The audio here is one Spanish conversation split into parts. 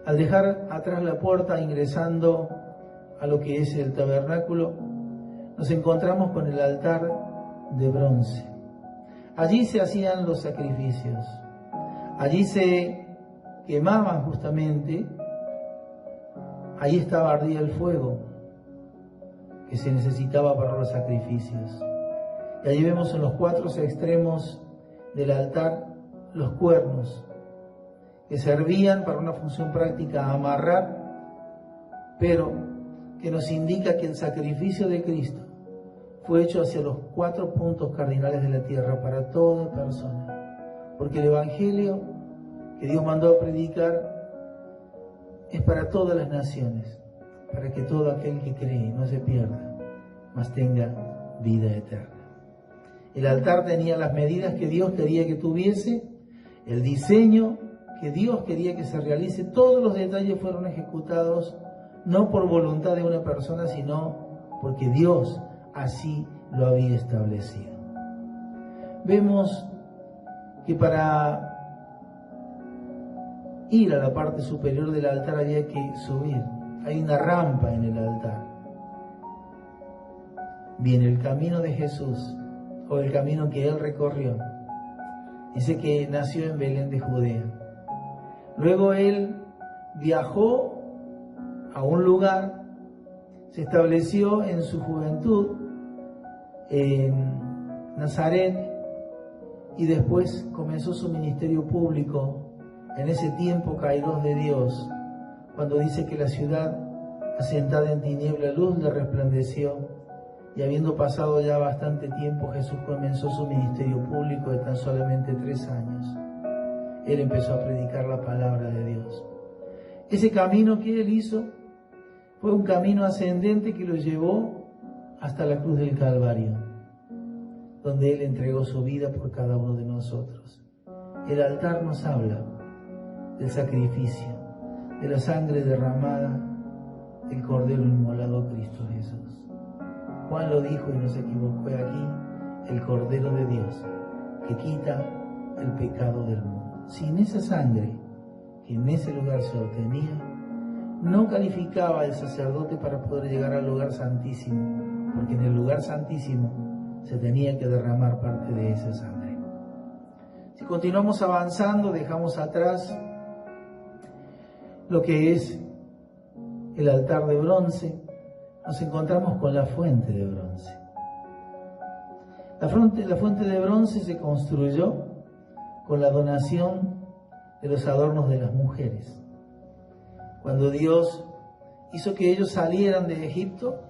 Al dejar atrás la puerta, ingresando a lo que es el tabernáculo, nos encontramos con el altar de bronce. Allí se hacían los sacrificios, allí se quemaban justamente, ahí estaba ardía el fuego que se necesitaba para los sacrificios. Y allí vemos en los 4 extremos del altar los cuernos que servían para una función práctica, amarrar, pero que nos indica que el sacrificio de Cristo fue hecho hacia los 4 puntos cardinales de la tierra para toda persona, porque el Evangelio que Dios mandó a predicar es para todas las naciones, para que todo aquel que cree no se pierda, mas tenga vida eterna. El altar tenía las medidas que Dios quería que tuviese, el diseño que Dios quería que se realice, todos los detalles fueron ejecutados no por voluntad de una persona, sino porque Dios así lo había establecido. Vemos que para ir a la parte superior del altar había que subir. Hay una rampa en el altar. Viene el camino de Jesús, o el camino que Él recorrió. Dice que nació en Belén de Judea. Luego Él viajó a un lugar, se estableció en su juventud en Nazaret y después comenzó su ministerio público en ese tiempo kairos de Dios, cuando dice que la ciudad asentada en tiniebla luz le resplandeció, y habiendo pasado ya bastante tiempo, Jesús comenzó su ministerio público de tan solamente 3 años. Él empezó a predicar la palabra de Dios. Ese camino que Él hizo fue un camino ascendente que lo llevó hasta la cruz del Calvario, donde Él entregó su vida por cada uno de nosotros. El altar nos habla del sacrificio, de la sangre derramada del Cordero inmolado Cristo Jesús. Juan lo dijo y no se equivocó: aquí el Cordero de Dios que quita el pecado del mundo. Sin esa sangre que en ese lugar se obtenía, no calificaba el sacerdote para poder llegar al lugar santísimo, porque en el lugar santísimo se tenía que derramar parte de esa sangre. Si continuamos avanzando, dejamos atrás lo que es el altar de bronce, nos encontramos con la fuente de bronce. La fuente de bronce se construyó con la donación de los adornos de las mujeres. Cuando Dios hizo que ellos salieran de Egipto,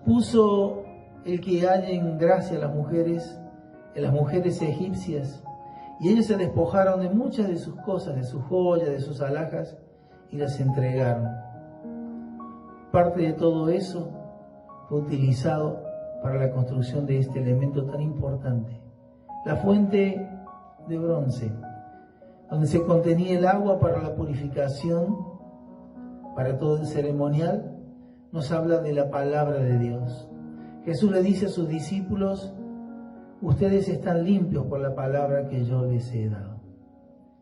puso el que hallen gracia a las mujeres, en las mujeres egipcias, y ellos se despojaron de muchas de sus cosas, de sus joyas, de sus alhajas, y las entregaron. Parte de todo eso fue utilizado para la construcción de este elemento tan importante, la fuente de bronce, donde se contenía el agua para la purificación, para todo el ceremonial. Nos habla de la palabra de Dios. Jesús le dice a sus discípulos: ustedes están limpios por la palabra que yo les he dado.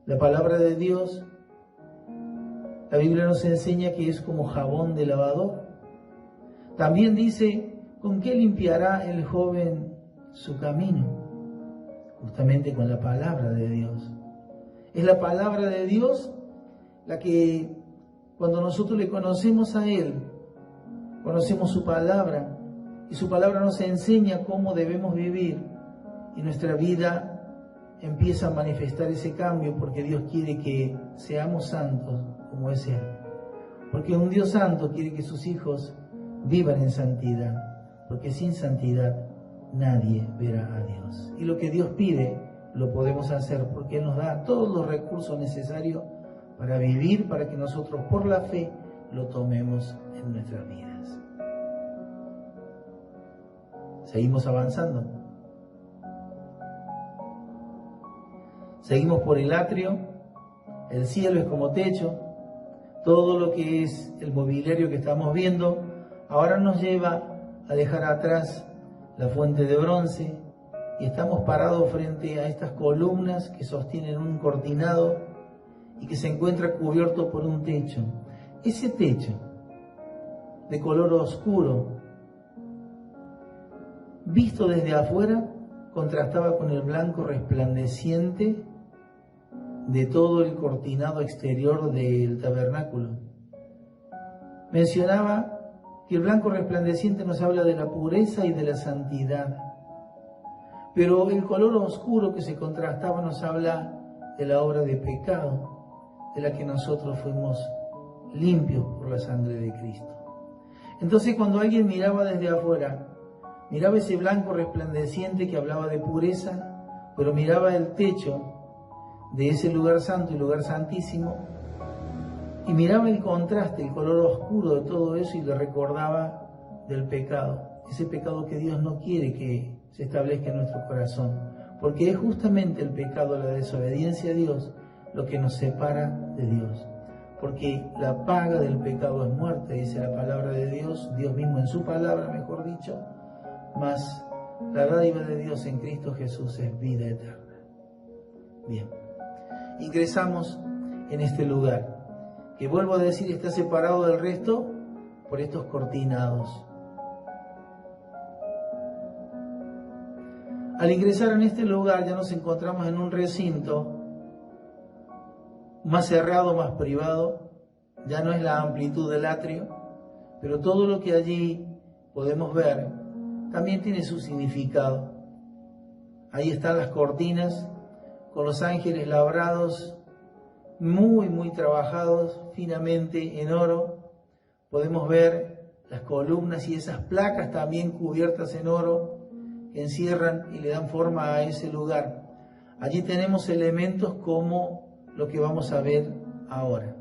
La palabra de Dios, la Biblia nos enseña que es como jabón de lavador. También dice: ¿con qué limpiará el joven su camino? Justamente con la palabra de Dios. Es la palabra de Dios la que, cuando nosotros le conocemos a Él, conocemos su palabra, y su palabra nos enseña cómo debemos vivir, y nuestra vida empieza a manifestar ese cambio, porque Dios quiere que seamos santos como es Él. Porque un Dios santo quiere que sus hijos vivan en santidad, porque sin santidad nadie verá a Dios. Y lo que Dios pide lo podemos hacer, porque Él nos da todos los recursos necesarios para vivir, para que nosotros por la fe lo tomemos en nuestras vidas. Seguimos avanzando. Seguimos por el atrio. El cielo es como techo. Todo lo que es el mobiliario que estamos viendo ahora nos lleva a dejar atrás la fuente de bronce, y estamos parados frente a estas columnas que sostienen un cortinado, y que se encuentra cubierto por un techo. Ese techo, de color oscuro, visto desde afuera, contrastaba con el blanco resplandeciente de todo el cortinado exterior del tabernáculo. Mencionaba que el blanco resplandeciente nos habla de la pureza y de la santidad, pero el color oscuro que se contrastaba nos habla de la obra de pecado, de la que nosotros fuimos limpios por la sangre de Cristo. Entonces, cuando alguien miraba desde afuera, miraba ese blanco resplandeciente que hablaba de pureza, pero miraba el techo de ese lugar santo y lugar santísimo, y miraba el contraste, el color oscuro de todo eso, y le recordaba del pecado, ese pecado que Dios no quiere que se establezca en nuestro corazón, porque es justamente el pecado, la desobediencia a Dios, lo que nos separa de Dios. Porque la paga del pecado es muerte, dice la palabra de Dios, Dios mismo en su palabra, mejor dicho, mas la dádiva de Dios en Cristo Jesús es vida eterna. Bien, ingresamos en este lugar, que vuelvo a decir, está separado del resto por estos cortinados. Al ingresar en este lugar ya nos encontramos en un recinto más cerrado, más privado. Ya no es la amplitud del atrio, pero todo lo que allí podemos ver también tiene su significado. Ahí están las cortinas con los ángeles labrados, muy trabajados finamente en oro. Podemos ver las columnas y esas placas también cubiertas en oro que encierran y le dan forma a ese lugar. Allí tenemos elementos como lo que vamos a ver ahora.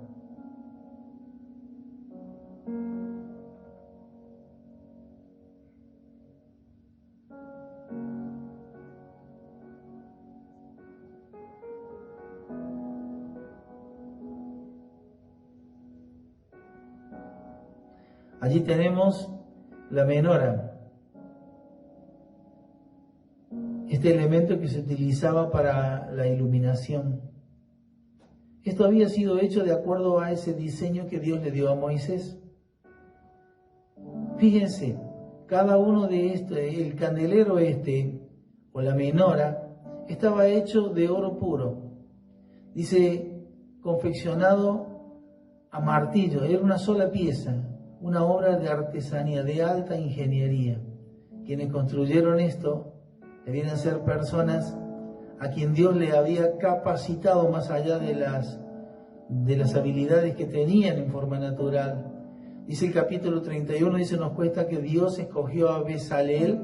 Allí tenemos la menora, este elemento que se utilizaba para la iluminación. Esto había sido hecho de acuerdo a ese diseño que Dios le dio a Moisés. Fíjense, cada uno de estos, el candelero o la menora, estaba hecho de oro puro. Dice, confeccionado a martillo, era una sola pieza, una obra de artesanía, de alta ingeniería. Quienes construyeron esto debían ser personas a quien Dios le había capacitado más allá de las habilidades que tenían en forma natural. Dice el capítulo 31, nos cuenta que Dios escogió a Bezaleel,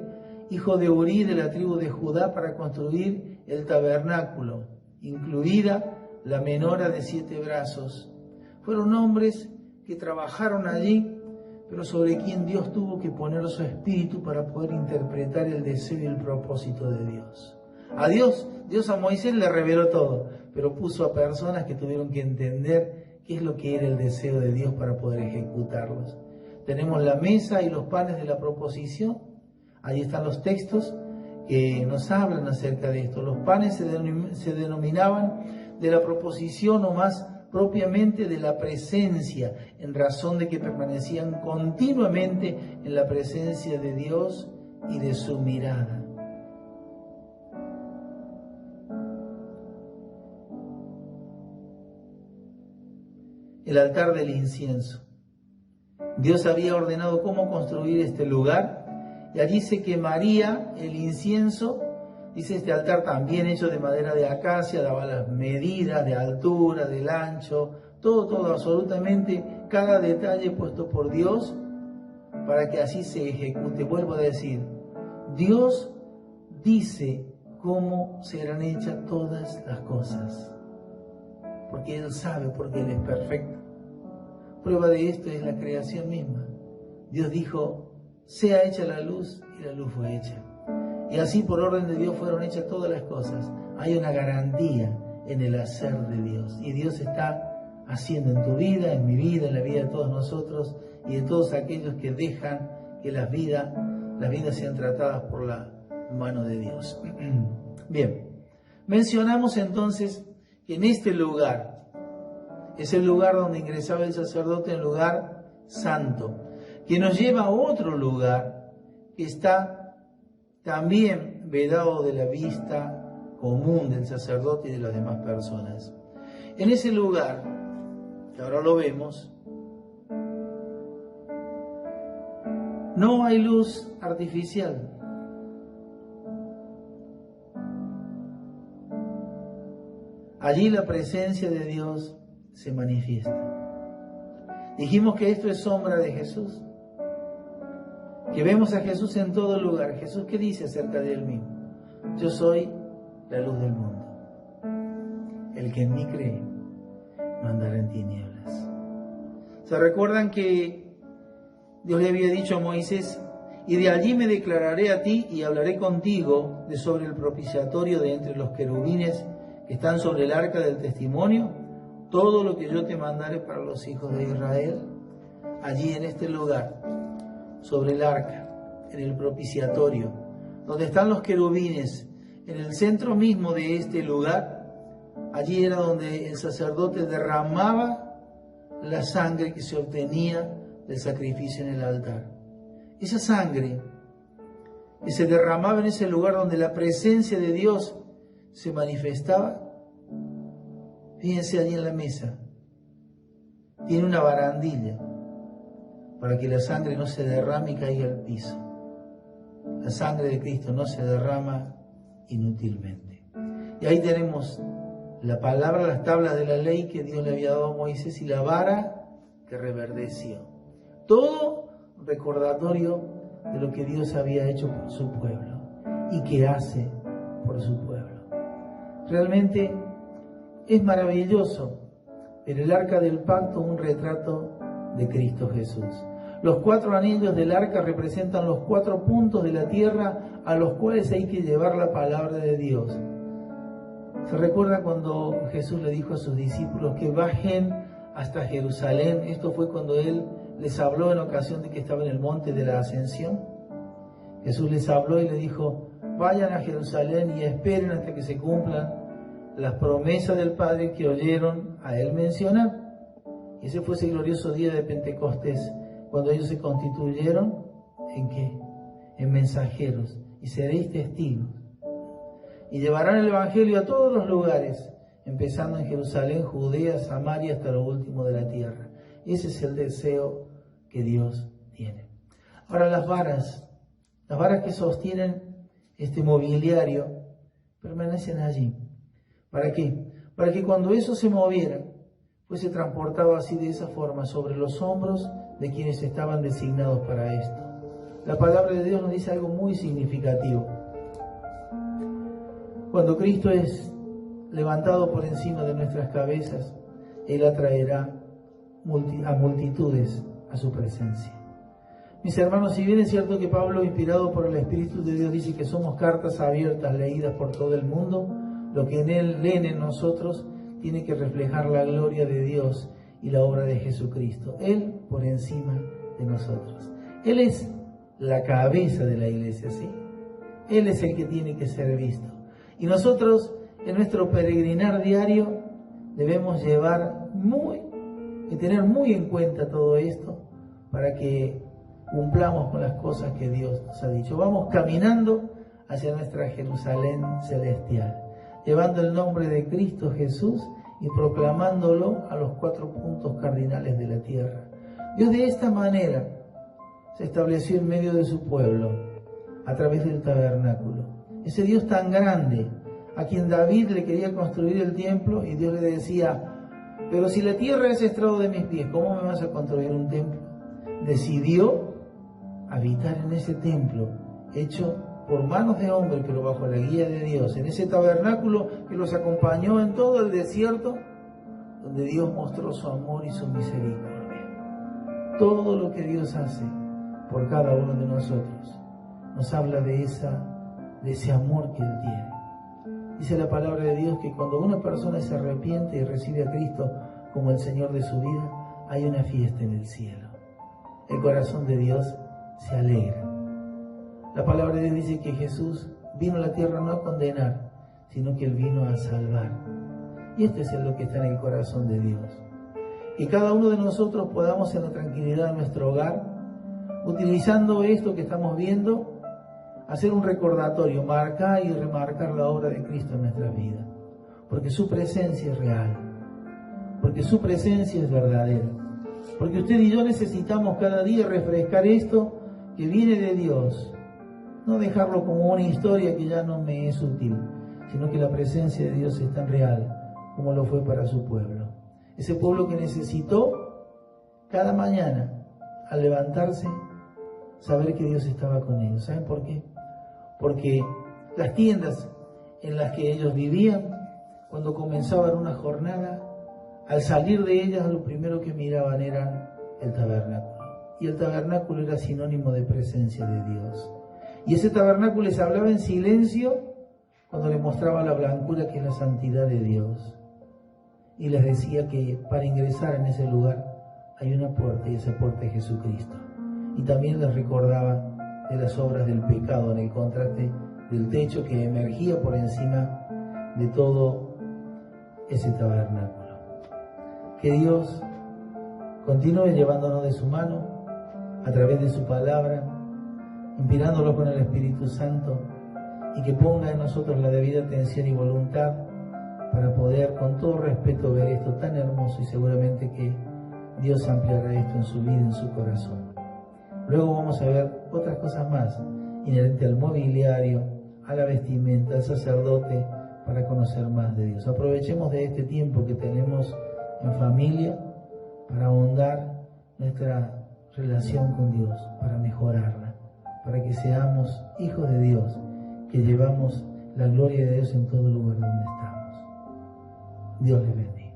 hijo de Uri de la tribu de Judá, para construir el tabernáculo, incluida la menora de 7 brazos. Fueron hombres que trabajaron allí, pero sobre quien Dios tuvo que poner su espíritu para poder interpretar el deseo y el propósito de Dios. A Dios a Moisés le reveló todo, pero puso a personas que tuvieron que entender qué es lo que era el deseo de Dios para poder ejecutarlos. Tenemos la mesa y los panes de la proposición. Ahí están los textos que nos hablan acerca de esto. Los panes se denominaban de la proposición, o más propiamente de la presencia, en razón de que permanecían continuamente en la presencia de Dios y de su mirada. El altar del incienso. Dios había ordenado cómo construir este lugar, y allí se quemaría el incienso. Dice, este altar también hecho de madera de acacia, daba las medidas de altura, del ancho, todo, absolutamente cada detalle puesto por Dios para que así se ejecute. Vuelvo a decir, Dios dice cómo serán hechas todas las cosas, porque Él sabe, porque Él es perfecto. Prueba de esto es la creación misma. Dios dijo, sea hecha la luz, y la luz fue hecha. Y así por orden de Dios fueron hechas todas las cosas. Hay una garantía en el hacer de Dios. Y Dios está haciendo en tu vida, en mi vida, en la vida de todos nosotros y de todos aquellos que dejan que las vidas sean tratadas por la mano de Dios. Bien, mencionamos entonces que en este lugar Es el lugar donde ingresaba el sacerdote, el lugar santo, que nos lleva a otro lugar que está también vedado de la vista común del sacerdote y de las demás personas. En ese lugar, que ahora lo vemos, no hay luz artificial. Allí la presencia de Dios se manifiesta. Dijimos que esto es sombra de Jesús, que vemos a Jesús en todo lugar. Jesús, ¿qué dice acerca de él mismo? Yo soy la luz del mundo. El que en mí cree no andará en tinieblas. ¿Se recuerdan que Dios le había dicho a Moisés: y de allí me declararé a ti y hablaré contigo de sobre el propiciatorio de entre los querubines que están sobre el arca del testimonio, todo lo que yo te mandaré para los hijos de Israel? Allí en este lugar, sobre el arca, en el propiciatorio, donde están los querubines, en el centro mismo de este lugar, allí era donde el sacerdote derramaba la sangre que se obtenía del sacrificio en el altar. Esa sangre que se derramaba en ese lugar donde la presencia de Dios se manifestaba, fíjense allí en la mesa, tiene una barandilla para que la sangre no se derrame y caiga al piso. La sangre de Cristo no se derrama inútilmente. Y ahí tenemos la palabra, las tablas de la ley que Dios le había dado a Moisés y la vara que reverdeció. Todo recordatorio de lo que Dios había hecho por su pueblo y que hace por su pueblo. Realmente es maravilloso ver el arca del pacto, un retrato de Cristo Jesús. Los 4 anillos del arca representan los 4 puntos de la tierra a los cuales hay que llevar la palabra de Dios. ¿Se recuerda cuando Jesús le dijo a sus discípulos que bajen hasta Jerusalén? Esto fue cuando Él les habló en ocasión de que estaba en el monte de la Ascensión. Jesús les habló y les dijo: vayan a Jerusalén y esperen hasta que se cumplan las promesas del Padre que oyeron a Él mencionar. Y ese fue ese glorioso día de Pentecostés, cuando ellos se constituyeron ¿en qué? En mensajeros, y seréis testigos. Y llevarán el Evangelio a todos los lugares, empezando en Jerusalén, Judea, Samaria, hasta lo último de la tierra. Ese es el deseo que Dios tiene. Ahora las varas que sostienen este mobiliario, permanecen allí. ¿Para qué? Para que cuando eso se moviera, pues se transportaba así, de esa forma, sobre los hombros de quienes estaban designados para esto. La palabra de Dios nos dice algo muy significativo. Cuando Cristo es levantado por encima de nuestras cabezas, Él atraerá a multitudes a su presencia. Mis hermanos, si bien es cierto que Pablo, inspirado por el Espíritu de Dios, dice que somos cartas abiertas leídas por todo el mundo, lo que en Él leen en nosotros tiene que reflejar la gloria de Dios y la obra de Jesucristo. Él por encima de nosotros. Él es la cabeza de la iglesia, ¿sí? Él es el que tiene que ser visto. Y nosotros, en nuestro peregrinar diario, debemos tener muy en cuenta todo esto para que cumplamos con las cosas que Dios nos ha dicho. Vamos caminando hacia nuestra Jerusalén celestial, llevando el nombre de Cristo Jesús y proclamándolo a los 4 puntos cardinales de la tierra. Dios de esta manera se estableció en medio de su pueblo a través del tabernáculo. Ese Dios tan grande, a quien David le quería construir el templo, y Dios le decía: pero si la tierra es estrado de mis pies, ¿cómo me vas a construir un templo? Decidió habitar en ese templo, hecho por manos de hombre, pero bajo la guía de Dios, en ese tabernáculo que los acompañó en todo el desierto, donde Dios mostró su amor y su misericordia. Todo lo que Dios hace por cada uno de nosotros nos habla de ese amor que Él tiene. Dice la palabra de Dios que cuando una persona se arrepiente y recibe a Cristo como el Señor de su vida, hay una fiesta en el cielo. El corazón de Dios se alegra. La palabra de Dios dice que Jesús vino a la tierra no a condenar, sino que Él vino a salvar. Y esto es lo que está en el corazón de Dios. que cada uno de nosotros podamos en la tranquilidad de nuestro hogar, utilizando esto que estamos viendo, hacer un recordatorio, marcar y remarcar la obra de Cristo en nuestra vida, porque su presencia es real, porque su presencia es verdadera, porque usted y yo necesitamos cada día refrescar esto que viene de Dios, no dejarlo como una historia que ya no me es útil, sino que la presencia de Dios es tan real como lo fue para su pueblo. Ese pueblo que necesitó cada mañana, al levantarse, saber que Dios estaba con ellos. ¿Saben por qué? Porque las tiendas en las que ellos vivían, cuando comenzaban una jornada, al salir de ellas lo primero que miraban era el tabernáculo. Y el tabernáculo era sinónimo de presencia de Dios. Y ese tabernáculo les hablaba en silencio cuando les mostraba la blancura que es la santidad de Dios. Y les decía que para ingresar en ese lugar hay una puerta, y esa puerta es Jesucristo. Y también les recordaba de las obras del pecado en el contraste del techo que emergía por encima de todo ese tabernáculo. Que Dios continúe llevándonos de su mano a través de su palabra, inspirándolo con el Espíritu Santo, y que ponga en nosotros la debida atención y voluntad para poder con todo respeto ver esto tan hermoso, y seguramente que Dios ampliará esto en su vida, en su corazón. Luego vamos a ver otras cosas más inherentes al mobiliario, a la vestimenta, al sacerdote, para conocer más de Dios. Aprovechemos de este tiempo que tenemos en familia para ahondar nuestra relación con Dios, para mejorarla, para que seamos hijos de Dios, que llevamos la gloria de Dios en todo lugar donde estamos. Dios les bendiga.